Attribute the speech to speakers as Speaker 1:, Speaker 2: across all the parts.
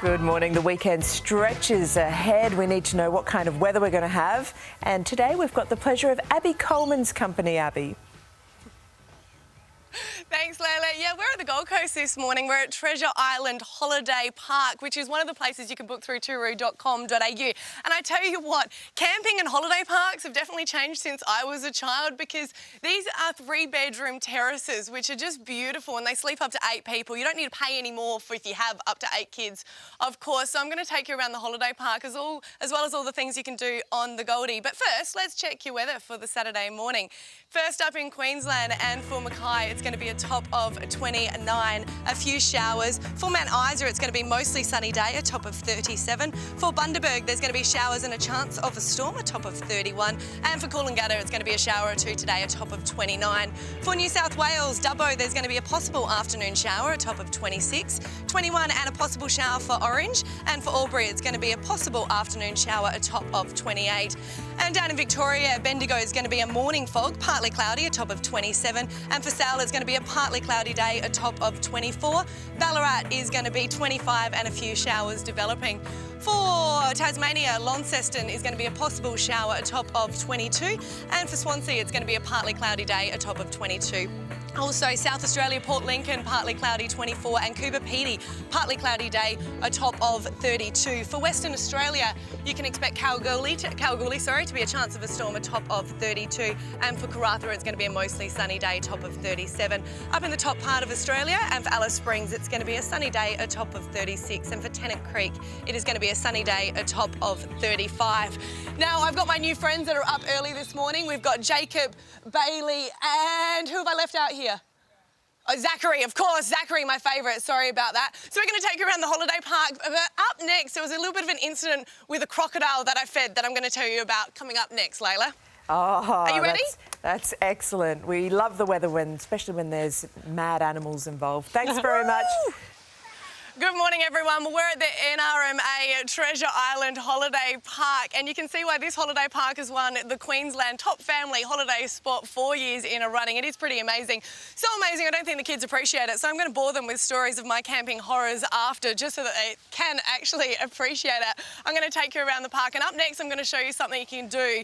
Speaker 1: Good morning. The weekend stretches ahead. We need to know what kind of weather we're going to have. And today we've got the pleasure of Abby Coleman's company. Abby.
Speaker 2: Thanks, Layla. Yeah, we're at the Gold Coast this morning. We're at Treasure Island Holiday Park, which is one of the places you can book through tooroo.com.au. And I tell you what, camping and holiday parks have definitely changed since I was a child, because these are 3-bedroom terraces, which are just beautiful, and they sleep up to 8 people. You don't need to pay any more for if you have up to 8 kids, of course. So I'm going to take you around the holiday park as well as all the things you can do on the Goldie. But first, let's check your weather for the Saturday morning. First up in Queensland and for Mackay, it's going to be a top of 29, a few showers. For Mount Isa, it's going to be mostly sunny day, a top of 37. For Bundaberg, there's going to be showers and a chance of a storm, a top of 31. And for Coolangatta, it's going to be a shower or two today, a top of 29. For New South Wales, Dubbo, there's going to be a possible afternoon shower, a top of 26. 21 and a possible shower for Orange. And for Albury, it's going to be a possible afternoon shower, a top of 28. And down in Victoria, Bendigo is going to be a morning fog, partly cloudy, a top of 27. And for Sal, it's going to be a partly cloudy day, a top of 24. Ballarat is going to be 25 and a few showers developing. For Tasmania, Launceston is going to be a possible shower, a top of 22. And for Swansea, it's going to be a partly cloudy day, a top of 22. Also, South Australia, Port Lincoln, partly cloudy, 24, and Coober Pedy, partly cloudy day, a top of 32. For Western Australia, you can expect Kalgoorlie to be a chance of a storm, a top of 32, and for Karratha, it's going to be a mostly sunny day, top of 37. Up in the top part of Australia, and for Alice Springs, it's going to be a sunny day, a top of 36, and for Tennant Creek, it is going to be a sunny day, a top of 35. Now, I've got my new friends that are up early this morning. We've got Jacob, Bailey, and who have I left out here? Oh, Zachary, of course. Zachary, my favourite. Sorry about that. So we're going to take you around the holiday park. But up next, there was a little bit of an incident with a crocodile that I fed that I'm going to tell you about coming up next, Layla.
Speaker 1: Oh,
Speaker 2: are you ready?
Speaker 1: That's excellent. We love the weather, especially when there's mad animals involved. Thanks very much.
Speaker 2: Good morning, everyone. We're at the NRMA Treasure Island Holiday Park, and you can see why this holiday park has won the Queensland Top Family Holiday Spot 4 years in a running. It is pretty amazing. So amazing, I don't think the kids appreciate it. So I'm going to bore them with stories of my camping horrors after, just so that they can actually appreciate it. I'm going to take you around the park, and up next I'm going to show you something you can do.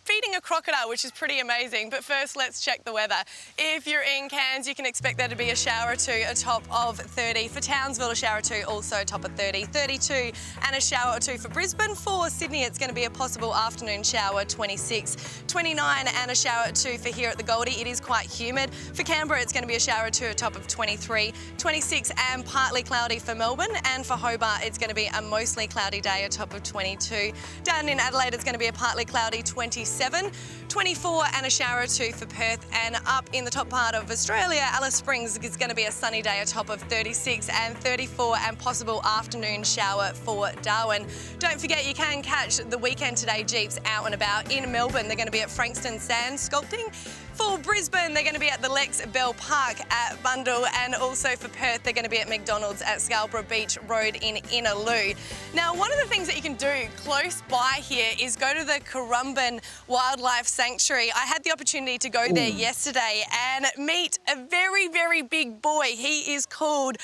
Speaker 2: Feeding a crocodile, which is pretty amazing. But first, let's check the weather. If you're in Cairns, you can expect there to be a shower or two, a top of 30. For Townsville, a shower or two, also top of 30, 32, and a shower or two for Brisbane. For Sydney, it's going to be a possible afternoon shower, 26, 29, and a shower or two for here at the Goldie. It is quite humid. For Canberra, it's going to be a shower or two, a top of 23, 26, and partly cloudy for Melbourne. And for Hobart, it's going to be a mostly cloudy day, a top of 22. Down in Adelaide, it's going to be a partly cloudy, 27, 24, and a shower or two for Perth. And up in the top part of Australia, Alice Springs is going to be a sunny day, a top of 36 and 34, and possible afternoon shower for Darwin. Don't forget, you can catch the Weekend Today Jeeps out and about. In Melbourne, they're going to be at Frankston Sand Sculpting. For Brisbane, they're going to be at the Lex Bell Park at Bundall, and also for Perth, they're going to be at McDonald's at Scarborough Beach Road in Innaloo. Now, one of the things that you can do close by here is go to the Currumbin Wildlife Sanctuary. I had the opportunity to go there yesterday and meet a very, very big boy. He is called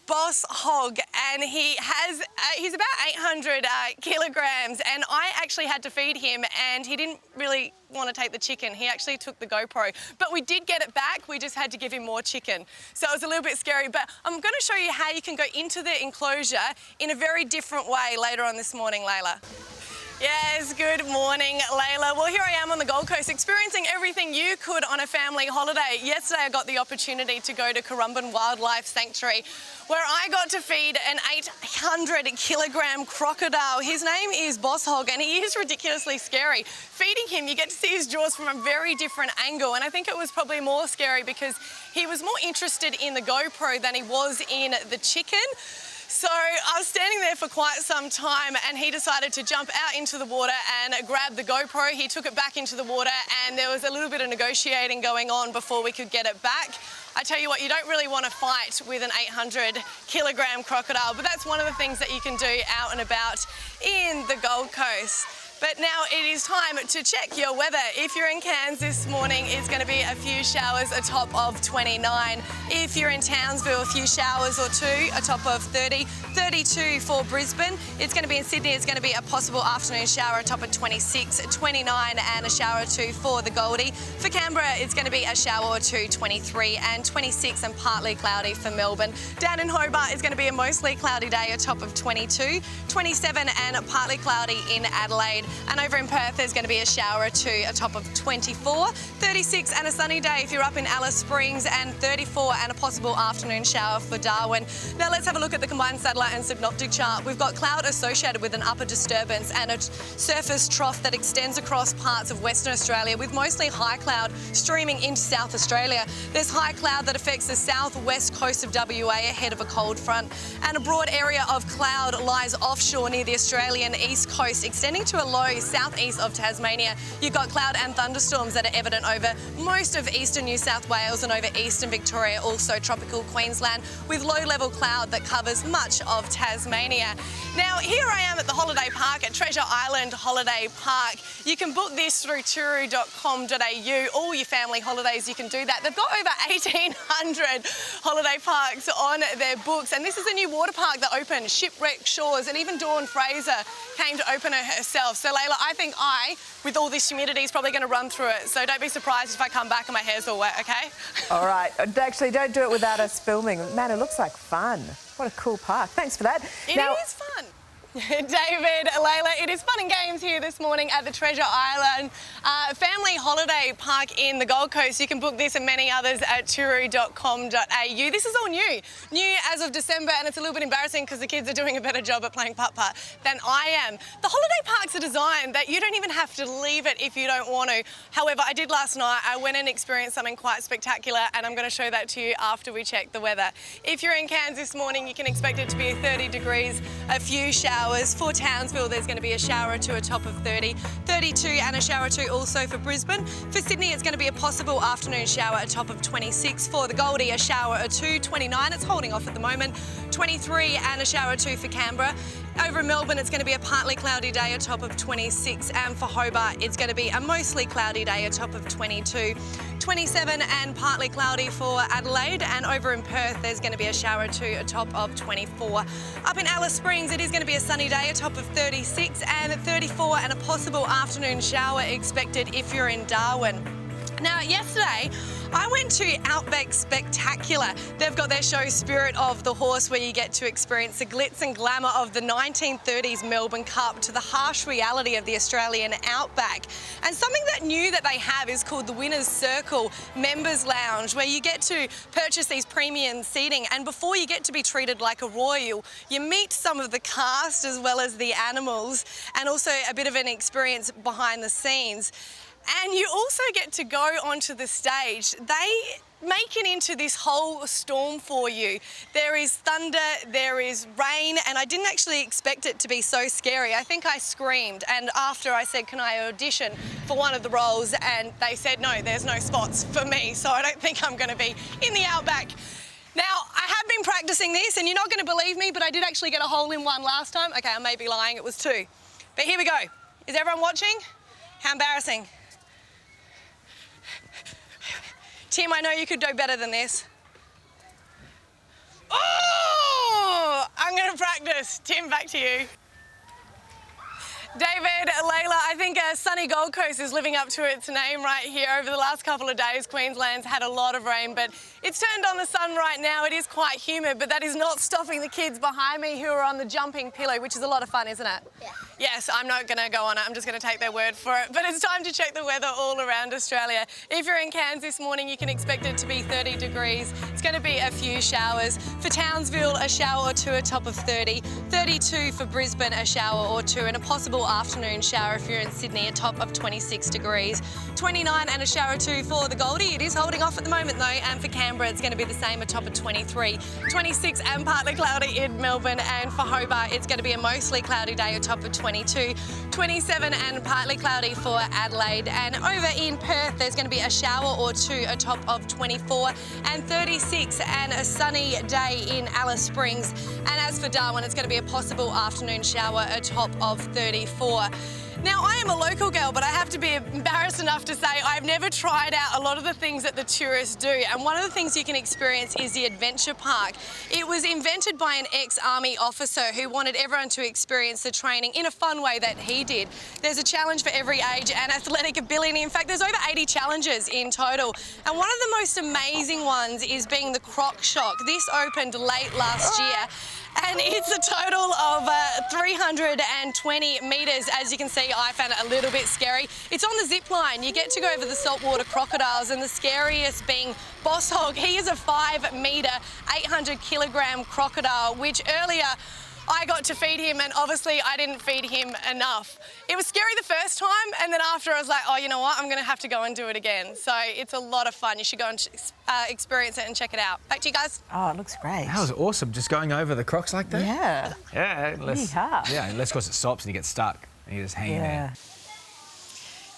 Speaker 2: Boss Hog, and he's about 800 kilograms, and I actually had to feed him, and he didn't really want to take the chicken. He actually took the GoPro, but we did get it back. We just had to give him more chicken. So it was a little bit scary, but I'm going to show you how you can go into the enclosure in a very different way later on this morning, Layla. Yes, good morning, Layla. Well, here I am on the Gold Coast, experiencing everything you could on a family holiday. Yesterday, I got the opportunity to go to Currumbin Wildlife Sanctuary, where I got to feed an 800-kilogram crocodile. His name is Boss Hog, and he is ridiculously scary. Feeding him, you get to see his jaws from a very different angle, and I think it was probably more scary because he was more interested in the GoPro than he was in the chicken. So I was standing there for quite some time, and he decided to jump out into the water and grab the GoPro. He took it back into the water, and there was a little bit of negotiating going on before we could get it back. I tell you what, you don't really want to fight with an 800-kilogram crocodile, but that's one of the things that you can do out and about in the Gold Coast. But now it is time to check your weather. If you're in Cairns this morning, it's going to be a few showers, a top of 29. If you're in Townsville, a few showers or two, a top of 30. 32 for Brisbane. It's going to be in Sydney, it's going to be a possible afternoon shower, a top of 26. 29 and a shower or two for the Goldie. For Canberra, it's going to be a shower or two, 23, and 26 and partly cloudy for Melbourne. Down in Hobart, it's going to be a mostly cloudy day, a top of 22. 27 and partly cloudy in Adelaide. And over in Perth, there's going to be a shower or two, a top of 24. 36 and a sunny day if you're up in Alice Springs, and 34 and a possible afternoon shower for Darwin. Now let's have a look at the combined satellite and synoptic chart. We've got cloud associated with an upper disturbance and a surface trough that extends across parts of Western Australia, with mostly high cloud streaming into South Australia. There's high cloud that affects the southwest coast of WA ahead of a cold front, and a broad area of cloud lies offshore near the Australian east coast, extending to a low southeast of Tasmania. You've got cloud and thunderstorms that are evident over most of eastern New South Wales and over eastern Victoria, also tropical Queensland, with low-level cloud that covers much of Tasmania. Now, here I am at the holiday park at Treasure Island Holiday Park. You can book this through turu.com.au. All your family holidays, you can do that. They've got over 1,800 holiday parks on their books, and this is a new water park that opened, Shipwreck Shores, and even Dawn Fraser came to open it herself. So, Layla, I think with all this humidity, is probably going to run through it. So don't be surprised if I come back and my hair's all wet, okay?
Speaker 1: All right. Actually, don't do it without us filming. Man, it looks like fun. What a cool park. Thanks for that.
Speaker 2: It is fun. David, Layla, it is fun and games here this morning at the Treasure Island Family Holiday Park in the Gold Coast. You can book this and many others at turu.com.au. This is all new as of December, and it's a little bit embarrassing because the kids are doing a better job at playing putt-putt than I am. The holiday parks are designed that you don't even have to leave it if you don't want to. However, I did last night. I went and experienced something quite spectacular, and I'm going to show that to you after we check the weather. If you're in Cairns this morning, you can expect it to be 30 degrees, a few showers. For Townsville, there's going to be a shower or two, a top of 30. 32 and a shower or two also for Brisbane. For Sydney, it's going to be a possible afternoon shower, a top of 26. For the Goldie, a shower or two, 29. It's holding off at the moment. 23 and a shower or two for Canberra. Over in Melbourne, it's going to be a partly cloudy day, a top of 26. And for Hobart, it's going to be a mostly cloudy day, a top of 22. 27 and partly cloudy for Adelaide. And over in Perth, there's going to be a shower or two, a top of 24. Up in Alice Springs, it is going to be a sunny day, a top of 36, and 34 and a possible afternoon shower expected if you're in Darwin. Now, yesterday, I went to Outback Spectacular. They've got their show Spirit of the Horse, where you get to experience the glitz and glamour of the 1930s Melbourne Cup to the harsh reality of the Australian Outback. And something that new that they have is called the Winner's Circle Members Lounge, where you get to purchase these premium seating, and before you get to be treated like a royal, you meet some of the cast as well as the animals, and also a bit of an experience behind the scenes. And you also get to go onto the stage. They make it into this whole storm for you. There is thunder, there is rain, and I didn't actually expect it to be so scary. I think I screamed, and after I said, can I audition for one of the roles? And they said, no, there's no spots for me, so I don't think I'm gonna be in the Outback. Now, I have been practicing this, and you're not gonna believe me, but I did actually get a hole in one last time. Okay, I may be lying, it was 2. But here we go. Is everyone watching? How embarrassing. Tim, I know you could do better than this. Oh! I'm going to practice. Tim, back to you. David, Layla, I think sunny Gold Coast is living up to its name right here. Over the last couple of days, Queensland's had a lot of rain, but it's turned on the sun right now. It is quite humid, but that is not stopping the kids behind me who are on the jumping pillow, which is a lot of fun, isn't it? Yeah. Yes, I'm not going to go on it. I'm just going to take their word for it. But it's time to check the weather all around Australia. If you're in Cairns this morning, you can expect it to be 30 degrees. It's going to be a few showers. For Townsville, a shower or two, a top of 30. 32 for Brisbane, a shower or two, and a possible afternoon shower if you're in Sydney, a top of 26 degrees. 29 and a shower or two for the Goldie. It is holding off at the moment though, and for Canberra it's going to be the same, a top of 23. 26 and partly cloudy in Melbourne, and for Hobart it's going to be a mostly cloudy day, a top of 22. 27 and partly cloudy for Adelaide, and over in Perth there's going to be a shower or two, a top of 24, and 36 and a sunny day in Alice Springs. And as for Darwin, it's going to be a possible afternoon shower, a top of 34. Now, I am a local girl, but I have to be embarrassed enough to say I've never tried out a lot of the things that the tourists do. And one of the things you can experience is the adventure park. It was invented by an ex-army officer who wanted everyone to experience the training in a fun way that he did. There's a challenge for every age and athletic ability. In fact, there's over 80 challenges in total. And one of the most amazing ones is being the Croc Shock. This opened late last year. And it's a total of 320 metres. As you can see, I found it a little bit scary. It's on the zip line. You get to go over the saltwater crocodiles, and the scariest being Boss Hog. He is a 5 metre, 800 kilogram crocodile, which earlier I got to feed him, and obviously I didn't feed him enough. It was scary the first time, and then after I was like, oh, you know what? I'm going to have to go and do it again. So it's a lot of fun. You should go and experience it and check it out. Back to you guys.
Speaker 1: Oh, it looks great.
Speaker 3: That was awesome, just going over the crocs like that.
Speaker 1: Yeah.
Speaker 3: Yeah, unless cause it stops and you get stuck and you just hang there.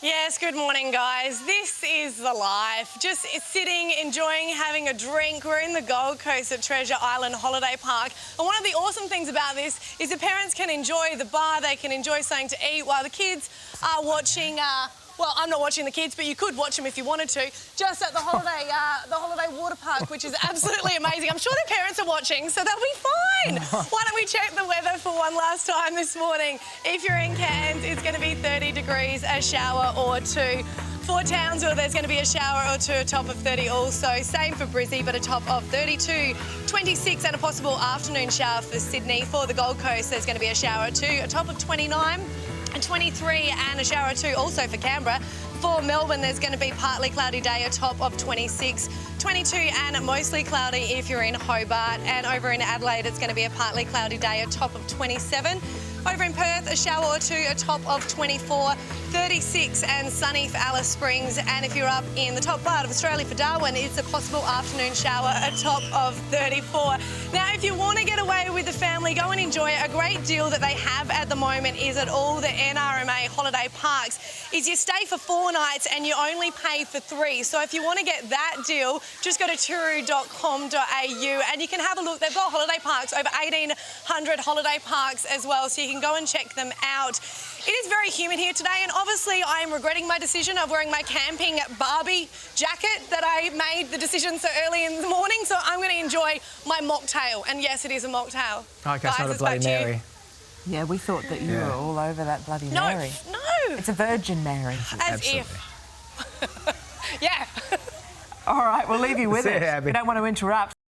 Speaker 2: Yes, good morning, guys. This is the life. Just sitting, enjoying, having a drink. We're in the Gold Coast at Treasure Island Holiday Park. And one of the awesome things about this is the parents can enjoy the bar, they can enjoy something to eat while the kids are watching, well, I'm not watching the kids, but you could watch them if you wanted to, just at the holiday water park, which is absolutely amazing. I'm sure their parents are watching, so they'll be fine. Why don't we check the weather for one last time this morning? If you're in Cairns, it's going to be 30 degrees, a shower or two. For Townsville, there's going to be a shower or two, a top of 30 also. Same for Brizzy, but a top of 32, 26 and a possible afternoon shower for Sydney. For the Gold Coast, there's going to be a shower or two, a top of 29. And 23 and a shower or two also for Canberra. For Melbourne, there's going to be partly cloudy day, a top of 26, 22 and mostly cloudy if you're in Hobart. And over in Adelaide, it's going to be a partly cloudy day, a top of 27. Over in Perth, a shower or two, a top of 24, 36 and sunny for Alice Springs. And if you're up in the top part of Australia for Darwin, it's a possible afternoon shower, a top of 34. Now, if you want to get away with the family, go and enjoy it. A great deal that they have at the moment is at all the NRMA holiday parks is you stay for 4 nights and you only pay for 3. So if you want to get that deal, just go to turu.com.au and you can have a look. They've got holiday parks, over 1,800 holiday parks as well, so you can go and check them out. It is very humid here today, and obviously I am regretting my decision of wearing my camping Barbie jacket that I made the decision so early in the morning, so I'm going to enjoy my mocktail. And yes, it is a mocktail.
Speaker 3: Okay, it's not a Bloody Mary.
Speaker 1: Yeah, we thought that you were all over that Bloody Mary.
Speaker 2: No.
Speaker 1: It's a Virgin Mary.
Speaker 2: As if. Yeah.
Speaker 1: All right, we'll leave you with
Speaker 3: See you,
Speaker 1: it.
Speaker 3: Abby.
Speaker 1: We don't want to interrupt.